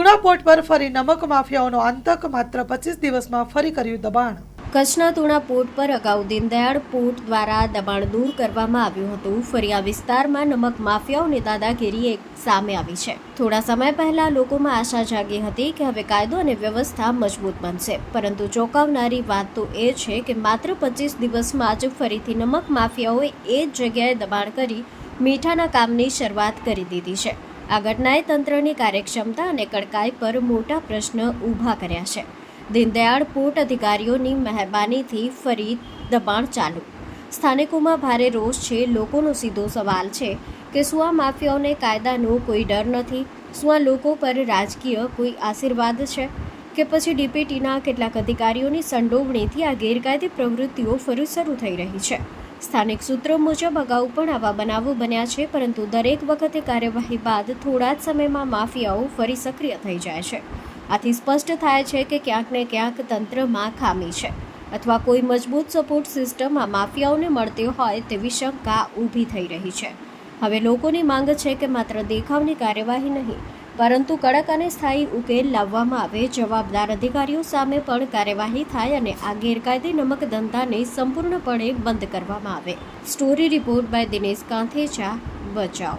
Tuna port પર ફરી નમક માફિયાઓનો આતંક, માત્ર 25 દિવસમાં ફરી કર્યું દબાણ। કચ્છના તુણા પોર્ટ પર અગાઉ દીનદયાળ પોર્ટ દ્વારા દબાણ દૂર કરવામાં આવ્યું હતું। ફરી આ વિસ્તારમાં નમક માફિયાઓની દાદાગીરી સામે આવી છે। થોડા સમય પહેલા લોકોમાં આશા જાગી હતી કે હવે કાયદો અને વ્યવસ્થા મજબૂત બનશે, પરંતુ ચોંકાવનારી વાત તો એ છે કે માત્ર 25 દિવસમાં જ ફરીથી નમક માફિયાઓએ એ જ જગ્યાએ દબાણ કરી મીઠાના કામની શરૂઆત કરી દીધી છે। આ ઘટનાએ તંત્રની કાર્યક્ષમતા અને કડકાઈ પર મોટા પ્રશ્ન ઊભા કર્યા છે। દીનદયાળ પોર્ટ અધિકારીઓની મહેરબાનીથી ફરી દબાણ ચાલુ। સ્થાનિકોમાં ભારે રોષ છે। લોકોનો સીધો સવાલ છે કે શું આ માફિયાઓને કાયદાનો કોઈ ડર નથી? શું આ લોકો પર રાજકીય કોઈ આશીર્વાદ છે કે પછી ડીપીટીના કેટલાક અધિકારીઓની સંડોવણીથી આ ગેરકાયદે પ્રવૃત્તિઓ ફરી શરૂ થઈ રહી છે? સ્થાનિક સૂત્રો મુજબ અગાઉ પણ આવા બનાવો બન્યા છે, પરંતુ દરેક વખતે કાર્યવાહી બાદ થોડા જ સમયમાં માફિયાઓ ફરી સક્રિય થઈ જાય છે। આથી સ્પષ્ટ થાય છે કે ક્યાંક ને ક્યાંક તંત્રમાં ખામી છે, અથવા કોઈ મજબૂત સપોર્ટ સિસ્ટમ આ માફિયાઓને મળતી હોય તેવી શંકા ઊભી થઈ રહી છે। હવે લોકોની માંગ છે કે માત્ર દેખાવની કાર્યવાહી નહીં, પરંતુ કડક અને સ્થાયી ઉકેલ લાવવામાં આવે, જવાબદાર અધિકારીઓ સામે પણ કાર્યવાહી થાય અને આ ગેરકાયદે નમક ધંધાને સંપૂર્ણપણે બંધ કરવામાં આવે। Story report by Dinesh Kanthecha, Bhachau.